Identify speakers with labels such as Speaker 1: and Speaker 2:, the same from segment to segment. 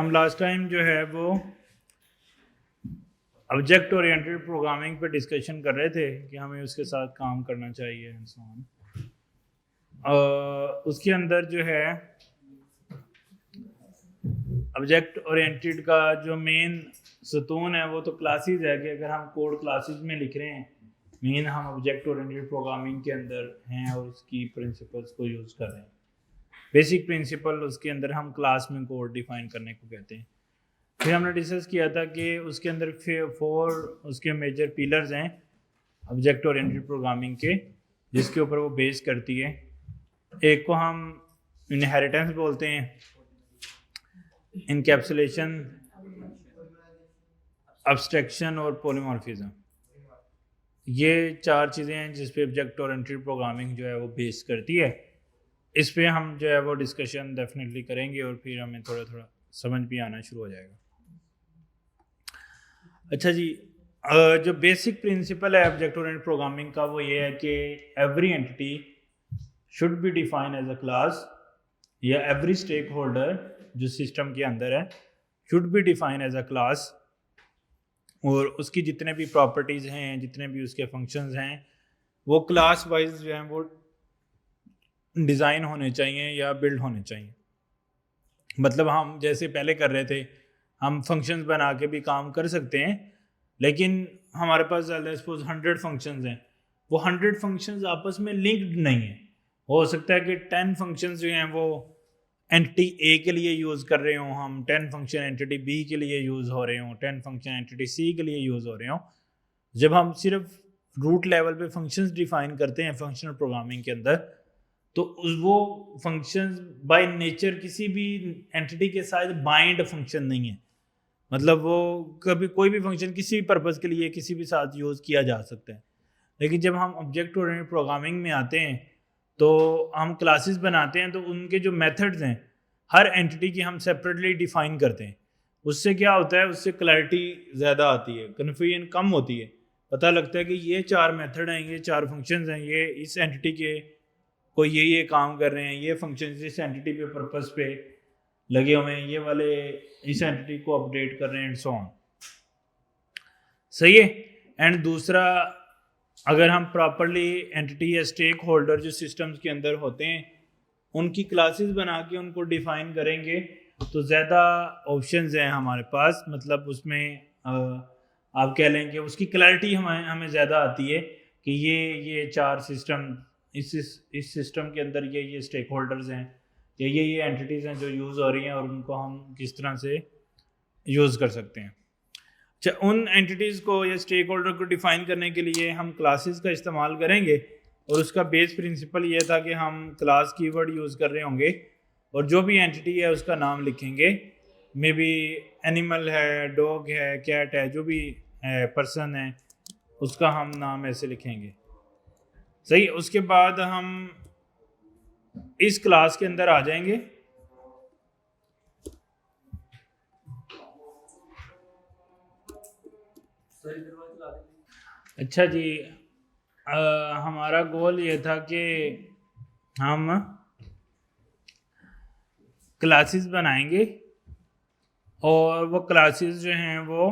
Speaker 1: हम last time जो है वो ऑब्जेक्ट ओरिएंटेड प्रोग्रामिंग पे डिस्कशन कर रहे थे कि हमें उसके साथ काम करना चाहिए एंड सो ऑन। उसके अंदर जो है ऑब्जेक्ट ओरिएंटेड का जो मेन सतून है वो तो क्लासेस है कि अगर हम कोड क्लासेस में लिख रहे हैं, मेन हम ऑब्जेक्ट ओरिएंटेड प्रोग्रामिंग के अंदर हैं और उसकी प्रिंसिपल्स को यूज़ कर रहे हैं। बेसिक प्रिंसिपल उसके अंदर हम क्लास में कोड डिफाइन करने को कहते हैं। फिर हमने डिस्कस किया था कि उसके अंदर 4 उसके मेजर पिलर्स हैं ऑब्जेक्ट ओरिएंटेड प्रोग्रामिंग के, जिसके ऊपर वो बेस करती है। एक को हम इनहेरिटेंस बोलते हैं, इनकैप्सुलेशन, एब्स्ट्रैक्शन और पॉलीमॉर्फिज्म। ये 4 चीज़ें हैं जिस पे ऑब्जेक्ट ओरिएंटेड प्रोग्रामिंग जो है वो बेस करती है। इस पे हम जो है वो डिस्कशन डेफिनेटली करेंगे और फिर हमें थोड़ा थोड़ा समझ भी आना शुरू हो जाएगा। अच्छा जी, जो बेसिक प्रिंसिपल है ऑब्जेक्ट ओरिएंटेड प्रोग्रामिंग का वो ये है कि every entity should be define as a class, या एवरी स्टेक होल्डर जो सिस्टम के अंदर है should be define as a class, और उसकी जितने भी प्रॉपर्टीज़ हैं, जितने भी उसके फंक्शंस हैं, वो क्लास वाइज जो हैं वो डिज़ाइन होने चाहिए या बिल्ड होने चाहिए। मतलब हम जैसे पहले कर रहे थे, हम फंक्शंस बना के भी काम कर सकते हैं, लेकिन हमारे पास सपोज 100 फंक्शंस हैं, वो 100 फंक्शंस आपस में लिंक्ड नहीं है। हो सकता है कि 10 फंक्शंस जो हैं वो एंटिटी ए के लिए यूज़ कर रहे हों, हम 10 फंक्शन एंटिटी बी के लिए यूज़ हो रहे हों, 10 फंक्शन एंटिटी सी के लिए यूज़ हो रहे हों। जब हम सिर्फ रूट लेवल पे फंक्शंस डिफाइन करते हैं फंक्शनल प्रोग्रामिंग के अंदर, तो वो फंक्शंस बाय नेचर किसी भी एंटिटी के साथ बाइंड फंक्शन नहीं है। मतलब वो कभी कोई भी फंक्शन किसी भी पर्पज़ के लिए किसी भी साथ यूज़ किया जा सकता है। लेकिन जब हम ऑब्जेक्ट ओरिएंटेड प्रोग्रामिंग में आते हैं तो हम क्लासेस बनाते हैं, तो उनके जो मेथड्स हैं हर एंटिटी की हम सेपरेटली डिफाइन करते हैं। उससे क्या होता है, उससे क्लैरिटी ज़्यादा आती है, कन्फ्यूजन कम होती है। पता लगता है कि ये 4 मेथड हैं, ये 4 फंक्शंस हैं, ये इस एंटिटी के कोई ये काम कर रहे हैं, ये फंक्शन इस एंटिटी पे पर्पस पे लगे हुए हैं, ये वाले इस एंटिटी को अपडेट कर रहे हैं एंड सो ऑन। सही है। एंड दूसरा, अगर हम प्रॉपरली एंटिटी या स्टेक होल्डर जो सिस्टम्स के अंदर होते हैं उनकी क्लासेस बना के उनको डिफाइन करेंगे तो ज़्यादा ऑप्शंस हैं हमारे पास। मतलब उसमें आप कह लें कि उसकी क्लैरिटी हमें ज़्यादा आती है कि ये 4 सिस्टम, इस सिस्टम के अंदर ये स्टेक होल्डर्स हैं, या ये एंटिटीज़ हैं जो यूज़ हो रही हैं, और उनको हम किस तरह से यूज़ कर सकते हैं। अच्छा, उन एंटिटीज़ को या स्टेक होल्डर को डिफाइन करने के लिए हम क्लासेस का इस्तेमाल करेंगे, और उसका बेस प्रिंसिपल ये था कि हम क्लास कीवर्ड यूज़ कर रहे होंगे और जो भी एंटिटी है उसका नाम लिखेंगे। मे बी एनिमल है, डॉग है, कैट है, जो भी है, पर्सन है, उसका हम नाम ऐसे लिखेंगे। सही। उसके बाद हम इस क्लास के अंदर आ जाएंगे। अच्छा जी, हमारा गोल ये था कि हम क्लासेस बनाएंगे और वो क्लासेस जो हैं वो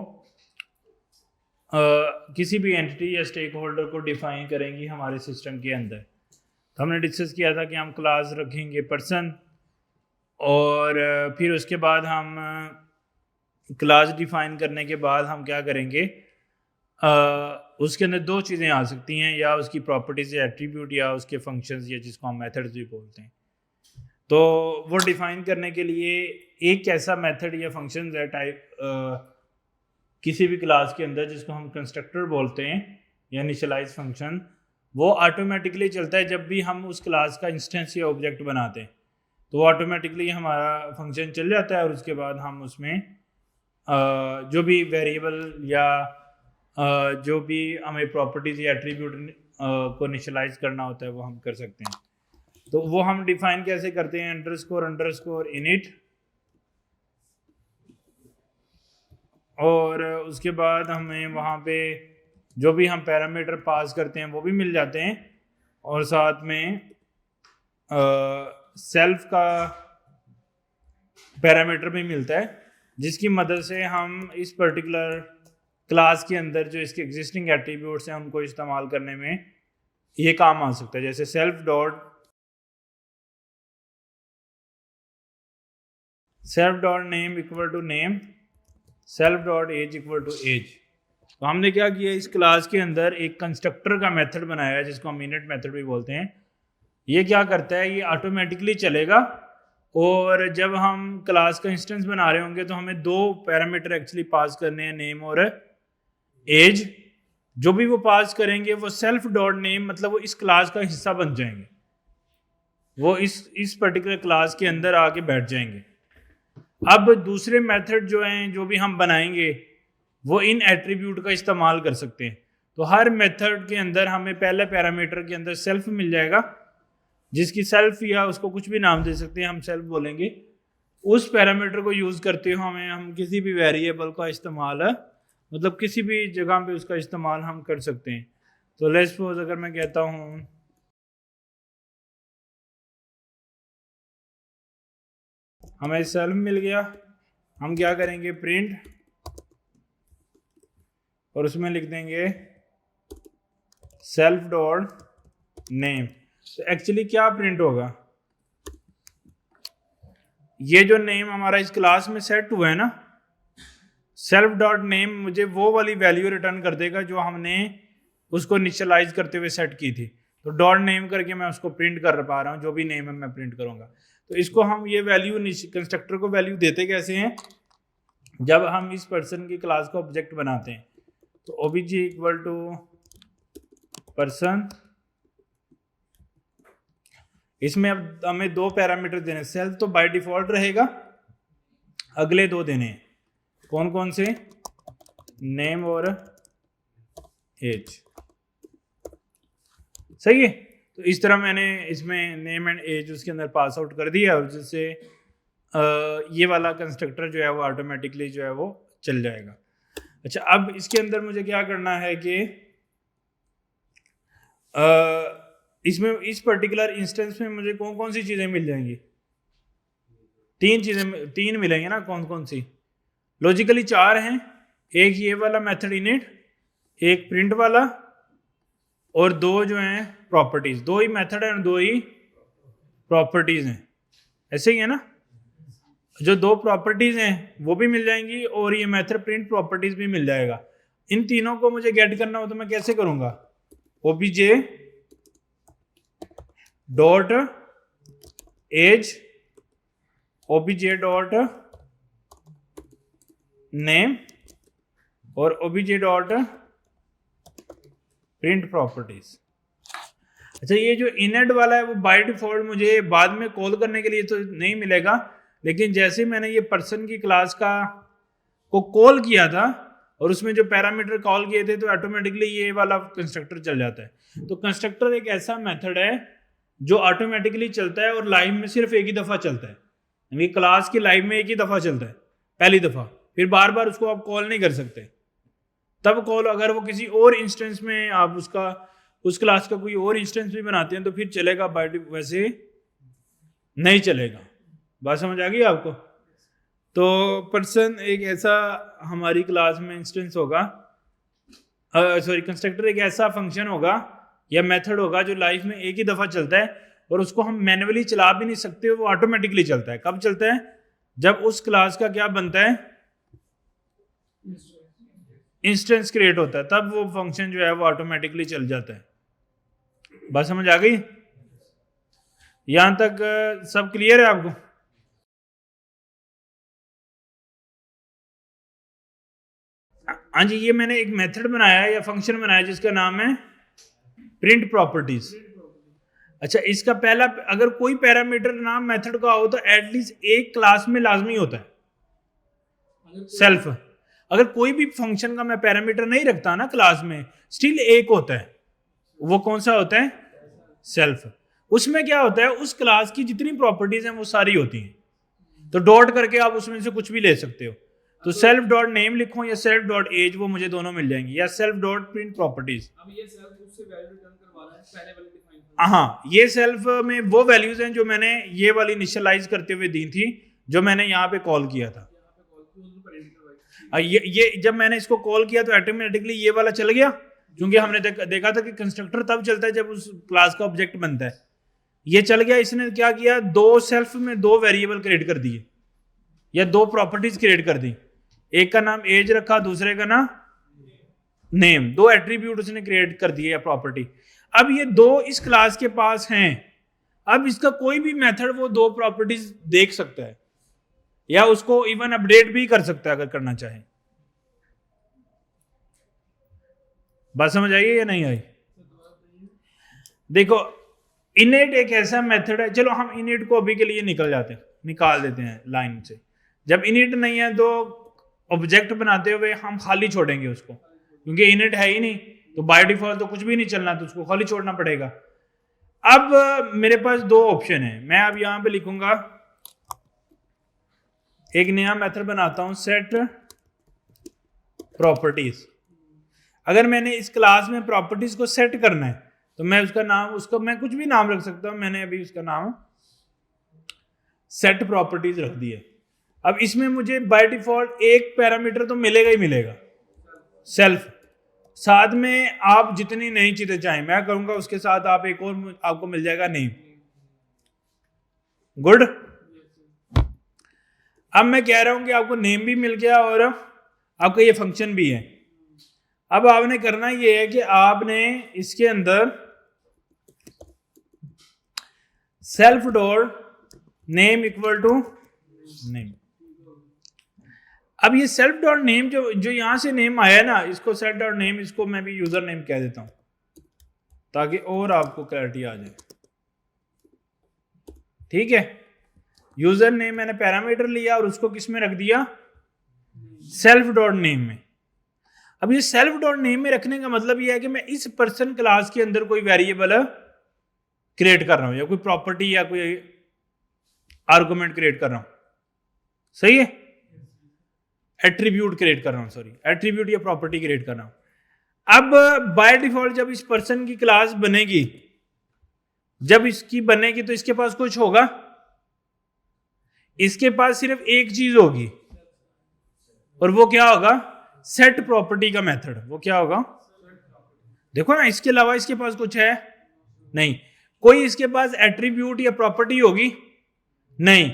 Speaker 1: किसी भी एंटिटी या स्टेक होल्डर को डिफाइन करेंगी हमारे सिस्टम के अंदर। तो हमने डिस्कस किया था कि हम क्लास रखेंगे पर्सन, और फिर उसके बाद हम क्लास डिफाइन करने के बाद हम क्या करेंगे, उसके अंदर 2 चीज़ें आ सकती हैं, या उसकी प्रॉपर्टीज या एट्रीब्यूट, या उसके फंक्शंस, या जिसको हम मेथड्स भी बोलते हैं। तो वो डिफाइन करने के लिए एक ऐसा मेथड या फंक्शन है टाइप किसी भी क्लास के अंदर जिसको हम कंस्ट्रक्टर बोलते हैं या इनिशियलाइज फंक्शन, वो ऑटोमेटिकली चलता है जब भी हम उस क्लास का इंस्टेंस या ऑब्जेक्ट बनाते हैं। तो वो ऑटोमेटिकली हमारा फंक्शन चल जाता है, और उसके बाद हम उसमें जो भी वेरिएबल या जो भी हमें प्रॉपर्टीज या एट्रीब्यूट को इनिशियलाइज करना होता है वो हम कर सकते हैं। तो वो हम डिफाइन कैसे करते हैं, अंडरस्कोर इनिट, और उसके बाद हमें वहाँ पे जो भी हम पैरामीटर पास करते हैं वो भी मिल जाते हैं, और साथ में सेल्फ का पैरामीटर भी मिलता है। जिसकी मदद से हम इस पर्टिकुलर क्लास के अंदर जो इसके एग्जिस्टिंग एट्रीब्यूट्स हैं उनको इस्तेमाल करने में ये काम आ सकता है। जैसे self dot name equal to name, self dot age equal to age. तो हमने क्या किया, इस क्लास के अंदर एक कंस्ट्रक्टर का मेथड बनाया है जिसको हम इनिट मेथड भी बोलते हैं। ये क्या करता है, ये ऑटोमेटिकली चलेगा और जब हम क्लास का इंस्टेंस बना रहे होंगे तो हमें दो पैरामीटर एक्चुअली पास करने हैं, नेम और एज। जो भी वो पास करेंगे वो सेल्फ डॉट नेम मतलब वो इस क्लास का हिस्सा बन जाएंगे, वो इस पर्टिकुलर क्लास के अंदर आके बैठ जाएंगे। अब दूसरे मेथड जो हैं जो भी हम बनाएंगे वो इन एट्रीब्यूट का इस्तेमाल कर सकते हैं। तो हर मेथड के अंदर हमें पहले पैरामीटर के अंदर सेल्फ मिल जाएगा, जिसकी सेल्फ या उसको कुछ भी नाम दे सकते हैं, हम सेल्फ बोलेंगे। उस पैरामीटर को यूज़ करते हुए हम किसी भी वेरिएबल का इस्तेमाल मतलब किसी भी जगह पे उसका इस्तेमाल हम कर सकते हैं। तो लेट्स सपोज अगर मैं कहता हूँ हमें सेल्फ मिल गया, हम क्या करेंगे प्रिंट और उसमें लिख देंगे सेल्फ डॉट नेम। तो एक्चुअली क्या प्रिंट होगा, ये जो नेम हमारा इस क्लास में सेट हुआ है ना, सेल्फ डॉट नेम मुझे वो वाली वैल्यू रिटर्न कर देगा जो हमने उसको इनिशियलाइज करते हुए सेट की थी। तो डॉट नेम करके मैं उसको प्रिंट कर पा रहा हूँ, जो भी नेम है मैं प्रिंट करूँगा। तो इसको हम ये वैल्यू कंस्ट्रक्टर को वैल्यू देते कैसे हैं, जब हम इस पर्सन की क्लास का ऑब्जेक्ट बनाते हैं। तो ओबीजे इक्वल टू पर्सन, इसमें अब हमें दो पैरामीटर देने, सेल्फ तो बाय डिफॉल्ट रहेगा, अगले दो देने हैं। कौन कौन से, नेम और एज। सही है। तो इस तरह मैंने इसमें नेम एंड एज उसके अंदर पास आउट कर दिया और जिससे ये वाला कंस्ट्रक्टर जो है वो ऑटोमेटिकली जो है वो चल जाएगा। अच्छा, अब इसके अंदर मुझे क्या करना है कि इसमें इस पर्टिकुलर इंस्टेंस में मुझे कौन कौन सी चीज़ें मिल जाएंगी, तीन मिलेंगे ना। कौन कौन सी, लॉजिकली चार हैं। एक ये वाला मेथड इनिट, एक प्रिंट वाला और दो जो हैं प्रॉपर्टीज। दो ही मेथड है और दो ही प्रॉपर्टीज हैं, ऐसे ही है ना। जो दो प्रॉपर्टीज हैं वो भी मिल जाएंगी और ये मेथड प्रिंट प्रॉपर्टीज भी मिल जाएगा। इन तीनों को मुझे गेट करना हो तो मैं कैसे करूंगा, OBJ dot age, OBJ dot name और ओबीजे डॉट प्रिंट प्रॉपर्टीज। अच्छा, ये जो इनएड वाला है वो बाय डिफॉल्ट मुझे बाद में कॉल करने के लिए तो नहीं मिलेगा, लेकिन जैसे मैंने ये पर्सन की क्लास को कॉल किया था और उसमें जो पैरामीटर कॉल किए थे तो ऑटोमेटिकली ये वाला कंस्ट्रक्टर चल जाता है। तो कंस्ट्रक्टर एक ऐसा मेथड है जो ऑटोमेटिकली चलता है और लाइव में सिर्फ एक ही दफ़ा चलता है, यानी क्लास की लाइव में एक ही दफ़ा चलता है, पहली दफ़ा, फिर बार बार उसको आप कॉल नहीं कर सकते। तब कॉल अगर वो किसी और इंस्टेंस में आप उस क्लास का कोई और इंस्टेंस भी बनाते हैं तो फिर चलेगा, वैसे नहीं चलेगा। बात समझ आ गई आपको। तो पर्सन एक ऐसा हमारी क्लास में इंस्टेंस होगा, कंस्ट्रक्टर एक ऐसा फंक्शन होगा या मेथड होगा जो लाइफ में एक ही दफ़ा चलता है और उसको हम मैन्युअली चला भी नहीं सकते, वो ऑटोमेटिकली चलता है। कब चलता है, जब उस क्लास का क्या बनता है, इंस्टेंस क्रिएट होता है, तब वो फंक्शन जो है वो ऑटोमेटिकली चल जाता है। बात समझ आ गई, यहां तक सब क्लियर है आपको। हाँ जी, ये मैंने एक मेथड बनाया है या फंक्शन बनाया जिसका नाम है प्रिंट प्रॉपर्टीज। अच्छा, इसका पहला, अगर कोई पैरामीटर नाम मेथड का हो तो एटलीस्ट एक क्लास में लाजमी होता है सेल्फ। अगर कोई भी फंक्शन का मैं पैरामीटर नहीं रखता ना क्लास में, स्टिल एक होता है। वो कौन सा होता है, सेल्फ। उसमें क्या होता है, उस क्लास की जितनी प्रॉपर्टीज हैं वो सारी होती हैं, तो डॉट करके आप उसमें से कुछ भी ले सकते हो। तो सेल्फ डॉट नेम लिखो या सेल्फ डॉट एज, वो मुझे दोनों मिल जाएंगी, या सेल्फ डॉट प्रिंट प्रॉपर्टीज।
Speaker 2: अब ये सेल्फ उससे वैल्यू रिटर्न करवा रहा है पहले वाले डिफाइन।
Speaker 1: हाँ, ये सेल्फ में वो वैल्यूज हैं जो मैंने ये वाली इनिशियलाइज करते हुए दी थी, जो मैंने यहाँ पे कॉल किया था। ये जब मैंने इसको कॉल किया तो ऑटोमेटिकली ये वाला चल गया, क्योंकि हमने देखा था कि कंस्ट्रक्टर तब चलता है जब उस क्लास का ऑब्जेक्ट बनता है। ये चल गया। इसने क्या किया, दो सेल्फ में दो वेरिएबल क्रिएट कर दिए या दो प्रॉपर्टीज क्रिएट कर दी। एक का नाम एज रखा, दूसरे का नाम नेम। दो एट्रीब्यूट उसने क्रिएट कर दिए या प्रॉपर्टी। अब ये दो इस क्लास के पास हैं। अब इसका कोई भी मेथड वो दो प्रॉपर्टीज देख सकता है या उसको इवन अपडेट भी कर सकता है अगर करना चाहे। बात समझ आई या नहीं आई? देखो इनेट एक ऐसा मेथड है, चलो हम इनेट को अभी के लिए निकाल देते हैं लाइन से। जब इनेट नहीं है तो ऑब्जेक्ट बनाते हुए हम खाली छोड़ेंगे उसको, क्योंकि इनेट है ही नहीं तो बाय डिफॉल्ट तो कुछ भी नहीं चलना, तो उसको खाली छोड़ना पड़ेगा। अब मेरे पास दो ऑप्शन है। मैं अब यहां पे लिखूंगा, एक नया मेथड बनाता हूं सेट प्रॉपर्टीज। अगर मैंने इस क्लास में प्रॉपर्टीज को सेट करना है तो मैं उसका मैं कुछ भी नाम रख सकता हूं। मैंने अभी उसका नाम सेट प्रॉपर्टीज रख दिया। अब इसमें मुझे बाय डिफॉल्ट एक पैरामीटर तो मिलेगा ही मिलेगा, सेल्फ। साथ में आप जितनी नई चीजें चाहें मैं करूंगा, उसके साथ आप एक और आपको मिल जाएगा नेम। गुड। अब मैं कह रहा हूं कि आपको नेम भी मिल गया और आपका ये फंक्शन भी है। अब आपने करना ये है कि आपने इसके अंदर self dot name equal to name. अब ये सेल्फ डॉट नेम जो यहां से नेम आया ना, इसको सेल्फ डॉट नेम, इसको मैं भी यूजर नेम कह देता हूं ताकि और आपको क्लैरिटी आ जाए। ठीक है, यूजर नेम मैंने पैरामीटर लिया और उसको किस में रख दिया, सेल्फ डॉट नेम में। अब ये सेल्फ डॉट नेम में रखने का मतलब ये है कि मैं इस पर्सन क्लास के अंदर कोई वेरिएबल क्रिएट कर रहा हूं या कोई प्रॉपर्टी या कोई आर्गुमेंट क्रिएट कर रहा हूं। सही है, एट्रीब्यूट क्रिएट कर रहा हूं, सॉरी एट्रीब्यूट या प्रॉपर्टी क्रिएट कर रहा हूं। अब बाय डिफॉल्ट जब इस पर्सन की क्लास बनेगी, जब इसकी बनेगी तो इसके पास कुछ होगा, इसके पास सिर्फ एक चीज होगी और वो क्या होगा, सेट प्रॉपर्टी का मेथड। वो क्या होगा, देखो ना, इसके अलावा इसके पास कुछ है नहीं। कोई इसके पास एट्रीब्यूट या प्रॉपर्टी होगी नहीं।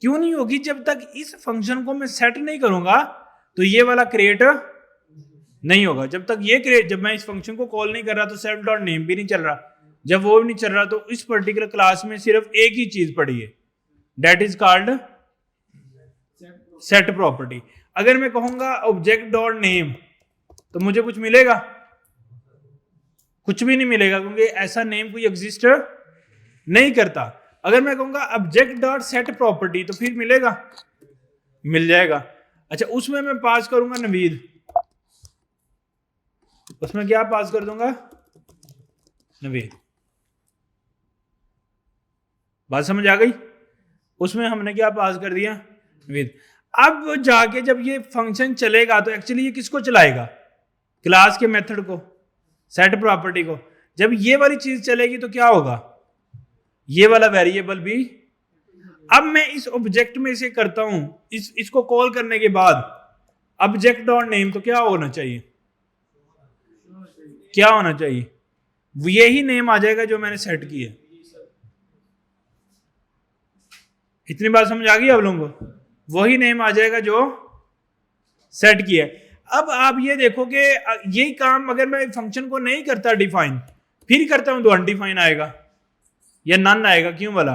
Speaker 1: क्यों नहीं होगी, जब तक इस फंक्शन को मैं सेट नहीं करूंगा तो ये वाला क्रिएट नहीं होगा। जब मैं इस फंक्शन को कॉल नहीं कर रहा तो सेल्फ डॉट नेम भी नहीं चल रहा। जब वो भी नहीं चल रहा तो इस पर्टिकुलर क्लास में सिर्फ एक ही चीज पड़ी है, that is called set property. अगर मैं कहूंगा ऑब्जेक्ट डॉट नेम तो मुझे कुछ मिलेगा, कुछ भी नहीं मिलेगा, क्योंकि ऐसा नेम कोई एग्जिस्ट नहीं करता। अगर मैं कहूंगा ऑब्जेक्ट डॉट सेट प्रॉपर्टी तो फिर मिलेगा, मिल जाएगा। अच्छा, उसमें मैं पास करूंगा नवीद, उसमें क्या पास कर दूंगा, नवीद। बात समझ आ गई? उसमें हमने क्या पास कर दिया, नवीद। अब जाके जब ये फंक्शन चलेगा तो एक्चुअली ये किसको चलाएगा, क्लास के मेथड को, सेट प्रॉपर्टी को। जब ये वाली चीज चलेगी तो क्या होगा, ये वाला वेरिएबल भी। अब मैं इस ऑब्जेक्ट में इसे करता हूं, इसको कॉल करने के बाद ऑब्जेक्ट डॉट नेम तो क्या होना चाहिए, क्या होना चाहिए, यही नेम आ जाएगा जो मैंने सेट किया। इतनी बात समझ आ गई आप लोगों को? वही नेम आ जाएगा जो सेट किया है। अब आप ये देखो कि यही काम अगर मैं फंक्शन को नहीं करता डिफाइन, फिर करता हूं तो अनडिफाइन आएगा या नन आएगा। क्यों वाला?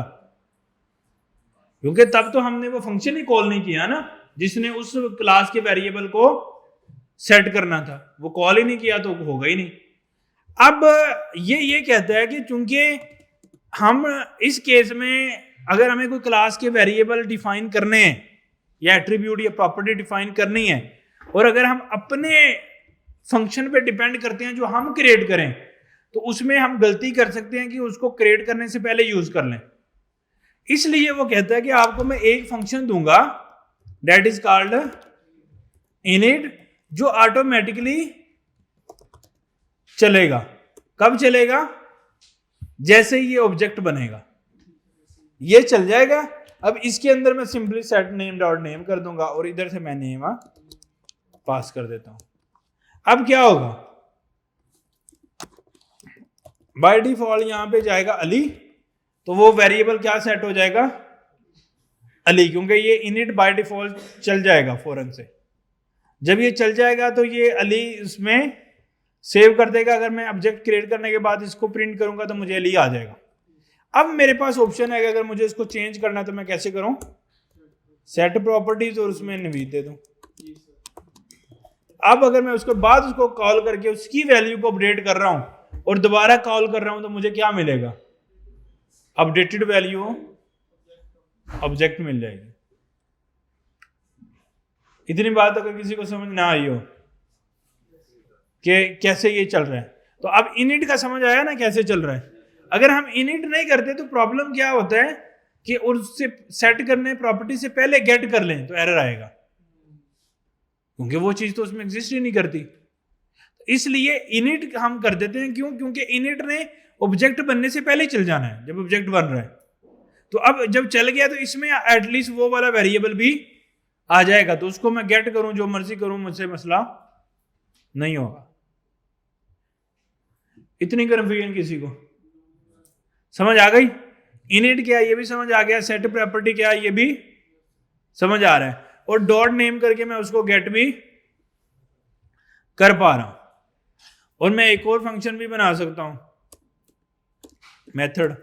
Speaker 1: क्योंकि तब तो हमने वो फंक्शन ही कॉल नहीं किया ना जिसने उस क्लास के वेरिएबल को सेट करना था, वो कॉल ही नहीं किया तो होगा ही नहीं। अब ये कहता है कि चूंकि हम इस केस में अगर हमें कोई क्लास के वेरिएबल डिफाइन करने हैं या एट्रीब्यूट या प्रॉपर्टी डिफाइन करनी है, और अगर हम अपने फंक्शन पे डिपेंड करते हैं जो हम क्रिएट करें, तो उसमें हम गलती कर सकते हैं कि उसको क्रिएट करने से पहले यूज कर लें। इसलिए वो कहता है कि आपको मैं एक फंक्शन दूंगा दैट इज कॉल्ड इनिट, जो ऑटोमेटिकली चलेगा। कब चलेगा? जैसे ही ये ऑब्जेक्ट बनेगा ये चल जाएगा। अब इसके अंदर मैं simply set name dot name कर दूंगा और इधर से मैं नेम पास कर देता हूं। अब क्या होगा, बाय डिफॉल्ट यहां पे जाएगा अली, तो वो वेरिएबल क्या सेट हो जाएगा, अली, क्योंकि ये इनिट बाय डिफॉल्ट चल जाएगा फौरन से। जब ये चल जाएगा तो ये अली उसमें सेव कर देगा। अगर मैं ऑब्जेक्ट क्रिएट करने के बाद इसको प्रिंट करूंगा तो मुझे अली आ जाएगा। अब मेरे पास ऑप्शन है कि अगर मुझे इसको चेंज करना है तो मैं कैसे करूं, सेट प्रॉपर्टीज और उसमें नवीद दे दूं। अब अगर मैं उसके बाद उसको कॉल करके उसकी वैल्यू को अपडेट कर रहा हूं और दोबारा कॉल कर रहा हूं तो मुझे क्या मिलेगा, अपडेटेड वैल्यू ऑब्जेक्ट मिल जाएगी। इतनी बात अगर किसी को समझ ना आई हो कि कैसे ये चल रहा है, तो अब इनिट का समझ आया ना कैसे चल रहा है। अगर हम इनिट नहीं करते तो प्रॉब्लम क्या होता है कि उससे सेट करने प्रॉपर्टी से पहले गेट कर लें तो एरर आएगा, क्योंकि वो चीज तो उसमें एग्जिस्ट ही नहीं करती। इसलिए इनिट हम कर देते हैं, क्यों, क्योंकि इनिट ने ऑब्जेक्ट बनने से पहले चल जाना है जब ऑब्जेक्ट बन रहा है। तो अब जब चल गया तो इसमें एटलीस्ट वो वाला वेरिएबल भी आ जाएगा, तो उसको मैं गेट करूं जो मर्जी करूं, मुझसे मसला नहीं होगा। इतनी कन्फ्यूजन किसी को समझ आ गई? इनिट क्या है ये भी समझ आ गया, सेट प्रॉपर्टी क्या है ये भी समझ आ रहा है, और डॉट नेम करके मैं उसको गेट भी कर पा रहा हूं। और मैं एक और फंक्शन भी बना सकता हूं, मेथड,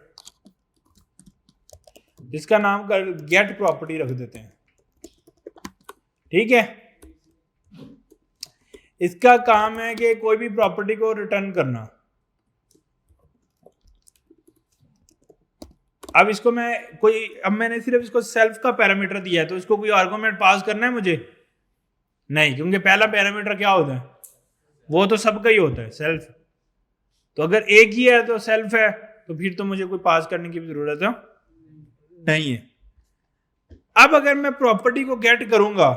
Speaker 1: जिसका नाम कर गेट प्रॉपर्टी रख देते हैं। ठीक है, इसका काम है कि कोई भी प्रॉपर्टी को रिटर्न करना। अब इसको मैं अब मैंने सिर्फ इसको सेल्फ का पैरामीटर दिया है, तो इसको कोई आर्गुमेंट पास करना है मुझे नहीं, क्योंकि पहला पैरामीटर क्या होता है, वो तो सबका ही होता है, सेल्फ। तो अगर एक ही है तो सेल्फ है, तो फिर तो मुझे कोई पास करने की भी जरूरत नहीं है। अब अगर मैं प्रॉपर्टी को गेट करूंगा,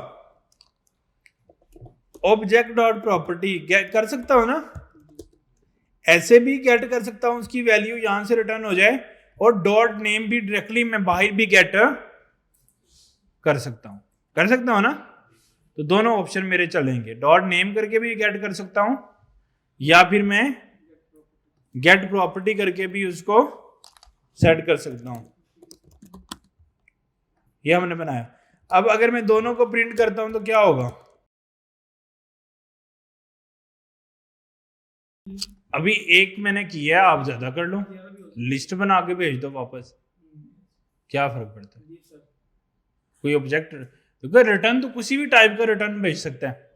Speaker 1: ऑब्जेक्ट डॉट प्रॉपर्टी गेट कर सकता हूं ना, ऐसे भी गेट कर सकता हूं, उसकी वैल्यू यहां से रिटर्न हो जाए, और डॉट नेम भी डायरेक्टली मैं बाहर भी गेट कर सकता हूं ना। तो दोनों ऑप्शन मेरे चलेंगे, डॉट नेम करके भी गेट कर सकता हूं, या फिर मैं गेट प्रॉपर्टी करके भी उसको सेट कर सकता हूं। ये हमने बनाया। अब अगर मैं दोनों को प्रिंट करता हूं तो क्या होगा, अभी एक मैंने किया, आप ज्यादा कर लो, लिस्ट बना के भेज दो वापस, क्या फर्क पड़ता है। कोई ऑब्जेक्ट तो रिटर्न तो किसी भी टाइप का रिटर्न भेज सकता है,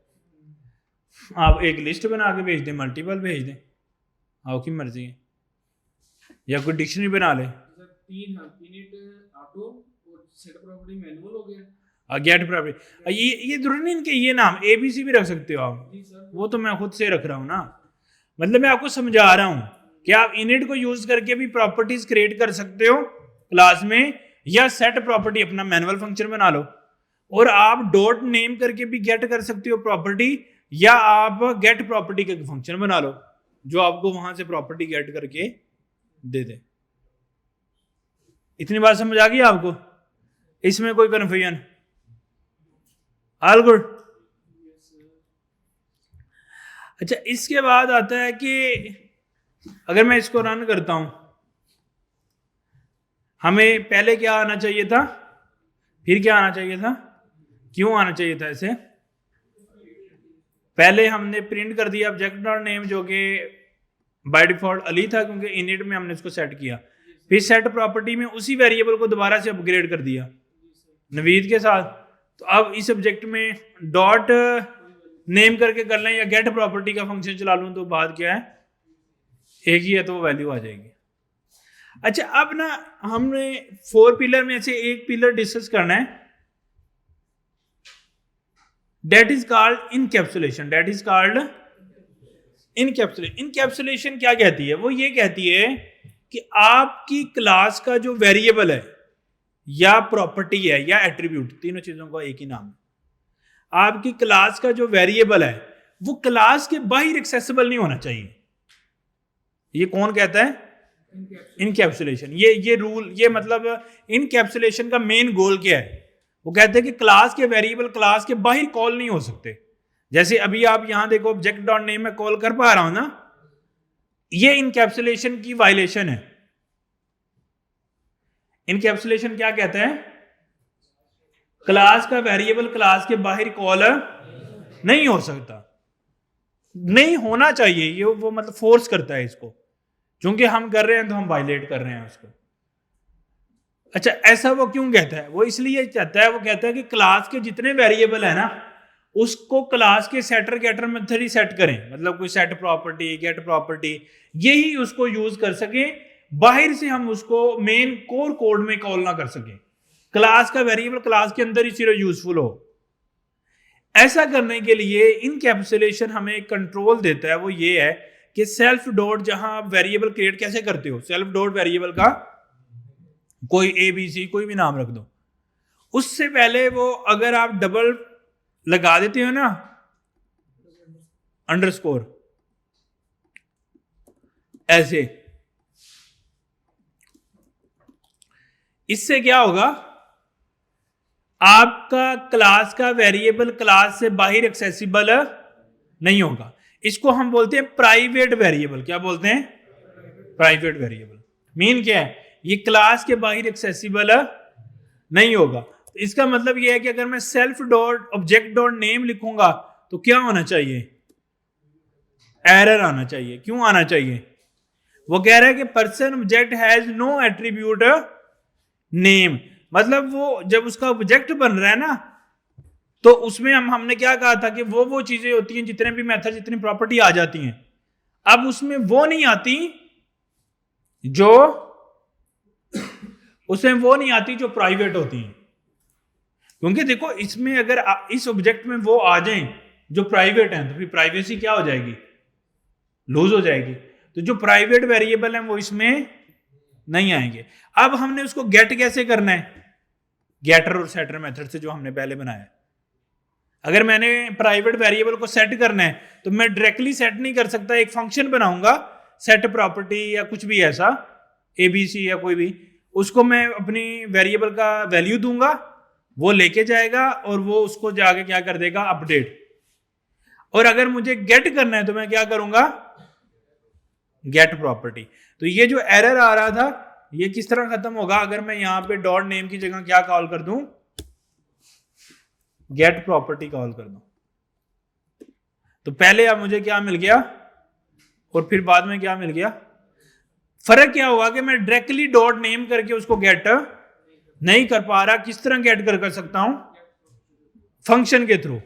Speaker 1: आप एक लिस्ट बना के भेज दें, मल्टीपल भेज दें, आपकी मर्जी है, या कोई डिक्शनरी बना ले। गेट प्रॉपर्टी, ये जरूरी नहीं इनके ये नाम ABC भी रख सकते हो आप, वो तो मैं खुद से रख रहा हूं ना। मतलब मैं आपको समझा रहा हूं कि आप इनिट को यूज करके भी प्रॉपर्टीज क्रिएट कर सकते हो क्लास में, या सेट प्रॉपर्टी अपना मैनुअल फंक्शन बना लो, और आप डॉट नेम करके भी गेट कर सकते हो प्रॉपर्टी, या आप गेट प्रॉपर्टी का फंक्शन बना लो जो आपको वहां से प्रॉपर्टी गेट करके दे दे। इतनी बात समझ आ गई आपको? इसमें कोई कन्फ्यूजन? All good? अच्छा, इसके बाद आता है कि अगर मैं इसको रन करता हूं, हमें पहले क्या आना चाहिए था, फिर क्या आना चाहिए था, क्यों आना चाहिए था ऐसे? पहले हमने प्रिंट कर दिया ऑब्जेक्ट डॉट नेम जो कि बाय डिफॉल्ट अली था, क्योंकि इनिट में हमने इसको सेट किया। फिर सेट प्रॉपर्टी में उसी वेरिएबल को दोबारा से अपग्रेड कर दिया नवीद के साथ। तो अब इस ऑब्जेक्ट में डॉट नेम करके कर लें या गेट प्रॉपर्टी का फंक्शन चला लूं, तो बात क्या है, एक ही है, तो वो वैल्यू आ जाएगी। अच्छा, अब ना हमने 4 पिलर में से एक पिलर डिस्कस करना है, that is called encapsulation. That is called encapsulation. Encapsulation क्या कहती है? वो ये कहती है कि आपकी क्लास का जो वेरिएबल है या प्रॉपर्टी है या एट्रीब्यूट, तीनों चीजों का एक ही नाम है, आपकी क्लास का जो वेरिएबल है वो क्लास के बाहर एक्सेसिबल नहीं होना चाहिए। ये कौन कहता है? इनकैप्सुलेशन। ये रूल, ये मतलब इनकैप्सुलेशन का मेन गोल क्या है? वो कहते हैं कि क्लास के वेरिएबल क्लास के बाहर कॉल नहीं हो सकते। जैसे अभी आप यहां देखो ऑब्जेक्ट डॉट नेम में कॉल कर पा रहा हूं ना, ये इनकैप्सुलेशन की वायलेशन है। इनकैप्सुलेशन क्या कहते हैं? क्लास का वेरिएबल क्लास के बाहर कॉल नहीं हो सकता, नहीं होना चाहिए। ये वो मतलब फोर्स करता है इसको, क्योंकि हम कर रहे हैं तो हम वायलेट कर रहे हैं उसको। अच्छा, ऐसा वो क्यों कहता है? वो इसलिए कहता है, वो कहता है कि क्लास के जितने वेरिएबल है ना, उसको क्लास के सेटर गेटर मेथड ही सेट करें। मतलब कोई सेट प्रॉपर्टी, गेट प्रॉपर्टी, यही उसको यूज कर सके, बाहर से हम उसको मेन कोर कोड में कॉल ना कर सके। क्लास का वेरिएबल क्लास के अंदर ही सिर्फ यूजफुल हो। ऐसा करने के लिए इनकैप्सुलेशन हमें एक कंट्रोल देता है, वो ये है कि सेल्फ डॉट, जहां आप वेरिएबल क्रिएट कैसे करते हो, सेल्फ डॉट वेरिएबल का कोई ABC कोई भी नाम रख दो, उससे पहले वो अगर आप डबल लगा देते हो ना, अंडरस्कोर ऐसे, इससे क्या होगा, आपका क्लास का वेरिएबल क्लास से बाहर एक्सेसिबल नहीं होगा। इसको हम बोलते हैं प्राइवेट वेरिएबल। क्या बोलते हैं? Private variable. मीन क्या है? ये क्लास के बाहर एक्सेसिबल नहीं होगा। तो इसका मतलब ये है कि अगर मैं self dot object dot name लिखूंगा तो क्या होना चाहिए? एरर आना चाहिए। क्यों आना चाहिए? वो कह रहा है कि person object has no attribute name. मतलब वो जब उसका ऑब्जेक्ट बन रहा है ना, तो उसमें हमने क्या कहा था कि वो चीजें होती हैं, जितने भी मेथड, जितनी प्रॉपर्टी आ जाती हैं, अब उसमें वो नहीं आती जो जो प्राइवेट होती हैं। क्योंकि देखो, इसमें अगर इस ऑब्जेक्ट में वो आ जाएं जो प्राइवेट हैं, तो फिर प्राइवेसी क्या हो जाएगी? लूज हो जाएगी। तो जो प्राइवेट वेरिएबल हैं वो इसमें नहीं आएंगे। अब हमने उसको गेट कैसे करना है? गेटर और सेटर मेथड से, जो हमने पहले बनाया है। अगर मैंने प्राइवेट वेरिएबल को सेट करना है तो मैं डायरेक्टली सेट नहीं कर सकता, एक फंक्शन बनाऊंगा सेट प्रॉपर्टी या कुछ भी ऐसा, ABC या कोई भी, उसको मैं अपनी वेरिएबल का वैल्यू दूंगा, वो लेके जाएगा और वो उसको जाके क्या कर देगा? अपडेट। और अगर मुझे गेट करना है तो मैं क्या करूंगा? Get property. तो ये जो एरर आ रहा था, ये किस तरह खत्म होगा? अगर मैं यहां पे डॉट नेम की जगह क्या कॉल कर दूं? गेट प्रॉपर्टी कॉल कर दूं। तो पहले अब मुझे क्या मिल गया और फिर बाद में क्या मिल गया? फर्क क्या हुआ कि मैं डायरेक्टली डॉट नेम करके उसको गेट नहीं कर पा रहा। किस तरह गेट कर सकता हूं? फंक्शन के थ्रू।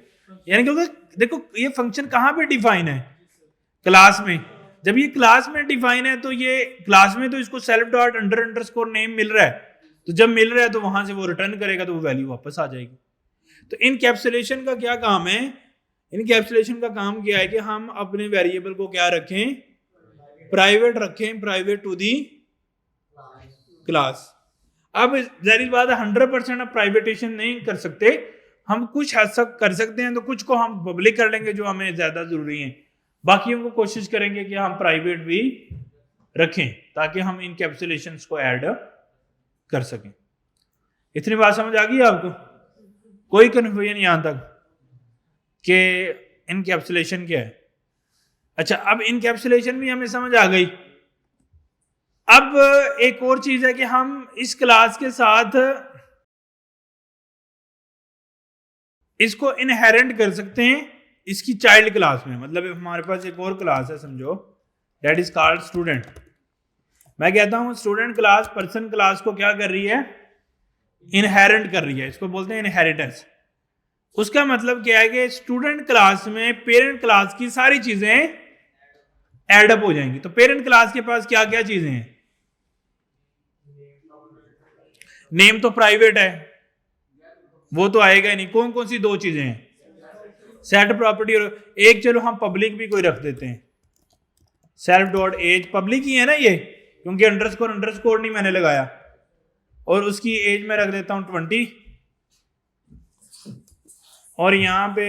Speaker 1: यानी कि देखो, ये फंक्शन कहां पे डिफाइन है? क्लास में। जब ये क्लास में डिफाइन है तो ये क्लास में तो इसको सेल्फ डॉट अंडरस्कोर नेम मिल रहा है, तो जब मिल रहा है तो वहां से वो रिटर्न करेगा, तो वो वैल्यू वापस आ जाएगी। तो इनकैप्सुलेशन का क्या काम है? इनकैप्सुलेशन का काम क्या है कि हम अपने वेरिएबल को क्या रखें? प्राइवेट रखें, प्राइवेट टू दी क्लास। अब जाहिर बात है 100% आप प्राइवेटेशन नहीं कर सकते, हम कुछ हद तक कर सकते हैं, तो कुछ को हम पब्लिक कर लेंगे जो हमें ज्यादा जरूरी है, बाकियों को कोशिश करेंगे कि हम प्राइवेट भी रखें ताकि हम इनकैप्सुलेशन को ऐड कर सकें। इतनी बात समझ आ गई आपको? कोई कंफ्यूजन यहां तक कि इनकैप्सुलेशन क्या है? अच्छा, अब इनकैप्सुलेशन भी हमें समझ आ गई। अब एक और चीज है कि हम इस क्लास के साथ इसको इनहेरेंट कर सकते हैं इसकी चाइल्ड क्लास में। मतलब हमारे पास एक और क्लास है, समझो, दैट इज कॉल्ड स्टूडेंट। मैं कहता हूं स्टूडेंट क्लास पर्सन क्लास को क्या कर रही है? इनहेरेंट कर रही है। इसको बोलते हैं इनहेरिटेंस। उसका मतलब क्या है कि स्टूडेंट क्लास में पेरेंट क्लास की सारी चीजें एड अप हो जाएंगी। तो पेरेंट क्लास के पास क्या क्या चीजें हैं? नेम तो प्राइवेट है, वो तो आएगा ही नहीं। कौन कौन सी दो चीजें हैं? सेट प्रॉपर्टी और एक, चलो हम पब्लिक भी कोई रख देते हैं, सेल्फ डॉट एज पब्लिक ही है ना ये, क्योंकि अंडरस्कोर नहीं मैंने लगाया, और उसकी एज में रख देता हूं 20, और यहां पे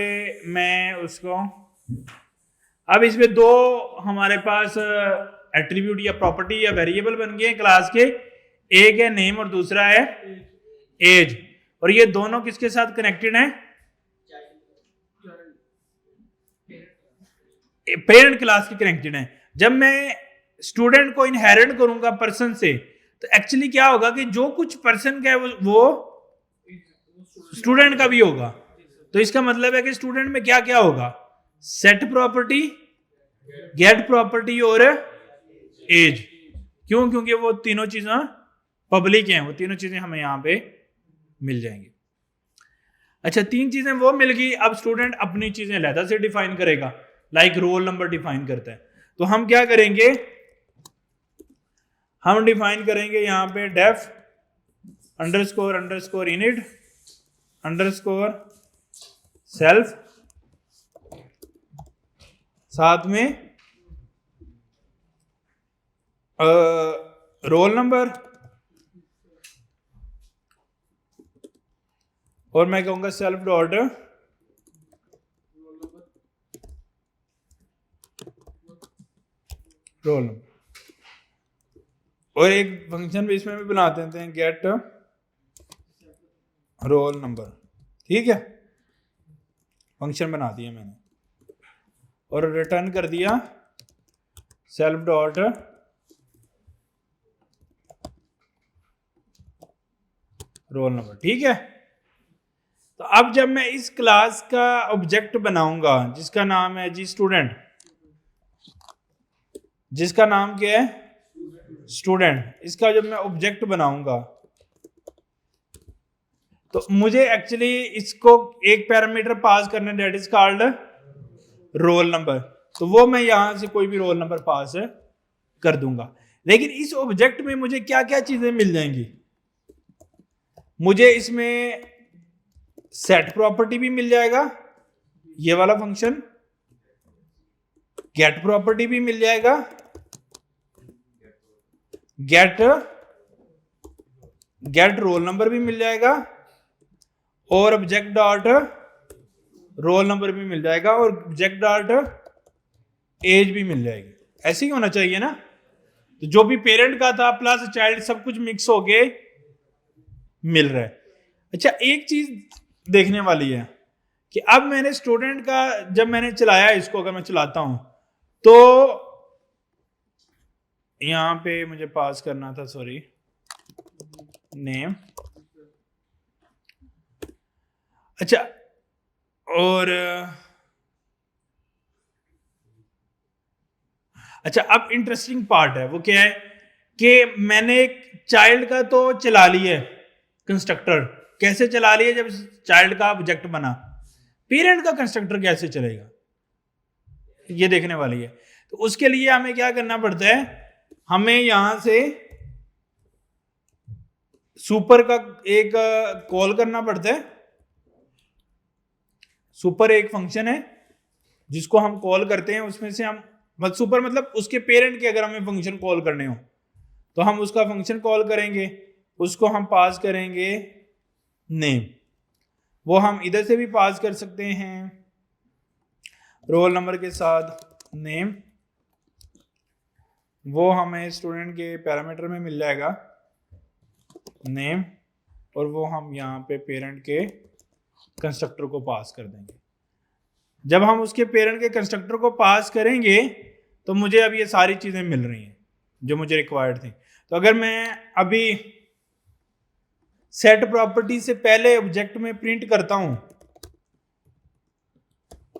Speaker 1: मैं उसको, अब इसमें दो हमारे पास एट्रीब्यूट या प्रॉपर्टी या वेरिएबल बन गए क्लास के, एक है नेम और दूसरा है एज, और ये दोनों किसके साथ कनेक्टेड हैं? पेरेंट क्लास की कनेक्टेड है। जब मैं स्टूडेंट को इनहेरिट करूंगा पर्सन से, तो एक्चुअली क्या होगा कि जो कुछ पर्सन का है वो स्टूडेंट का भी होगा। तो इसका मतलब है कि स्टूडेंट में क्या क्या होगा, सेट प्रॉपर्टी, गेट प्रॉपर्टी और एज। क्यों? क्योंकि वो तीनों चीजें पब्लिक हैं, वो तीनों चीजें हमें यहां पे मिल जाएंगी। अच्छा, तीन चीजें वो मिल गई। अब स्टूडेंट अपनी चीजें अलग से डिफाइन करेगा, लाइक रोल नंबर डिफाइन करता है। तो हम क्या करेंगे, हम डिफाइन करेंगे यहां पे def underscore underscore init underscore self, साथ में रोल नंबर, और मैं कहूंगा सेल्फ डॉट रोल नंबर। और एक फंक्शन भी इसमें भी बना देते हैं, गेट रोल नंबर। ठीक है, फंक्शन बना दिया मैंने और रिटर्न कर दिया सेल्फ डॉट रोल नंबर। ठीक है, तो अब जब मैं इस क्लास का ऑब्जेक्ट बनाऊंगा जिसका नाम है जी स्टूडेंट, जिसका नाम क्या है स्टूडेंट, इसका जब मैं ऑब्जेक्ट बनाऊंगा तो मुझे एक्चुअली इसको एक पैरामीटर पास करना, that is called roll number. तो वो मैं यहां से कोई भी रोल नंबर पास कर दूंगा। लेकिन इस ऑब्जेक्ट में मुझे क्या क्या चीजें मिल जाएंगी, मुझे इसमें सेट प्रॉपर्टी भी मिल जाएगा, ये वाला फंक्शन, गेट प्रॉपर्टी भी मिल जाएगा, गेट रोल नंबर भी मिल जाएगा, और ऑब्जेक्ट डॉट रोल नंबर भी मिल जाएगा, और ऑब्जेक्ट डॉट एज भी मिल जाएगी। ऐसे ही होना चाहिए ना। तो जो भी पेरेंट का था प्लस चाइल्ड सब कुछ मिक्स होके मिल रहा है। अच्छा, एक चीज देखने वाली है कि अब मैंने स्टूडेंट का जब मैंने चलाया इसको, अगर मैं चलाता हूं तो यहां पे मुझे पास करना था, सॉरी, नेम। अच्छा, और अच्छा, अब इंटरेस्टिंग पार्ट है, वो क्या है कि मैंने एक चाइल्ड का तो चला लिया है कंस्ट्रक्टर। कैसे चला लिया? जब चाइल्ड का ऑब्जेक्ट बना, पेरेंट का कंस्ट्रक्टर कैसे चलेगा ये देखने वाली है। तो उसके लिए हमें क्या करना पड़ता है, हमें यहां से सुपर का एक कॉल करना पड़ता है। सुपर एक फंक्शन है जिसको हम कॉल करते हैं, उसमें से हम सुपर मतलब उसके पेरेंट के अगर हमें फंक्शन कॉल करने हो तो हम उसका फंक्शन कॉल करेंगे, उसको हम पास करेंगे नेम। वो हम इधर से भी पास कर सकते हैं रोल नंबर के साथ नेम, वो हमें स्टूडेंट के पैरामीटर में मिल जाएगा नेम, और वो हम यहाँ पे पेरेंट के कंस्ट्रक्टर को पास कर देंगे। जब हम उसके पेरेंट के कंस्ट्रक्टर को पास करेंगे तो मुझे अब ये सारी चीजें मिल रही हैं जो मुझे रिक्वायर्ड थी। तो अगर मैं अभी सेट प्रॉपर्टी से पहले ऑब्जेक्ट में प्रिंट करता हूं,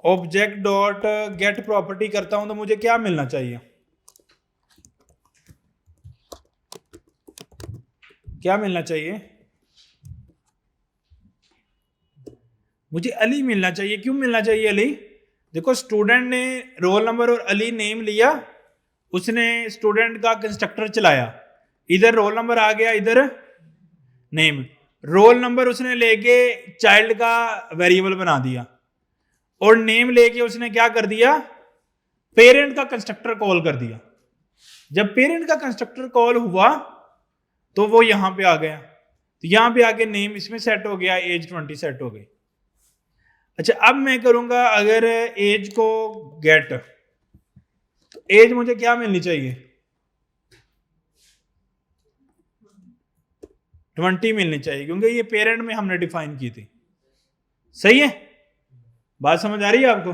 Speaker 1: ऑब्जेक्ट डॉट गेट प्रॉपर्टी करता हूं, तो मुझे क्या मिलना चाहिए, क्या मिलना चाहिए? मुझे अली मिलना चाहिए। क्यों मिलना चाहिए अली? देखो, स्टूडेंट ने रोल नंबर और अली नेम लिया, उसने स्टूडेंट का कंस्ट्रक्टर चलाया, इधर रोल नंबर आ गया, इधर नेम। रोल नंबर उसने लेके चाइल्ड का वेरिएबल बना दिया, और नेम लेके उसने क्या कर दिया, पेरेंट का कंस्ट्रक्टर कॉल कर दिया। जब पेरेंट का कंस्ट्रक्टर कॉल हुआ तो वो यहां पे आ गया, तो यहां पे आके नेम इसमें सेट हो गया, एज 20 सेट हो गई। अच्छा, अब मैं करूंगा अगर एज को गेट, तो एज मुझे क्या मिलनी चाहिए, 20 मिलनी चाहिए, क्योंकि ये पेरेंट में हमने डिफाइन की थी। सही है, बात समझ आ रही है आपको?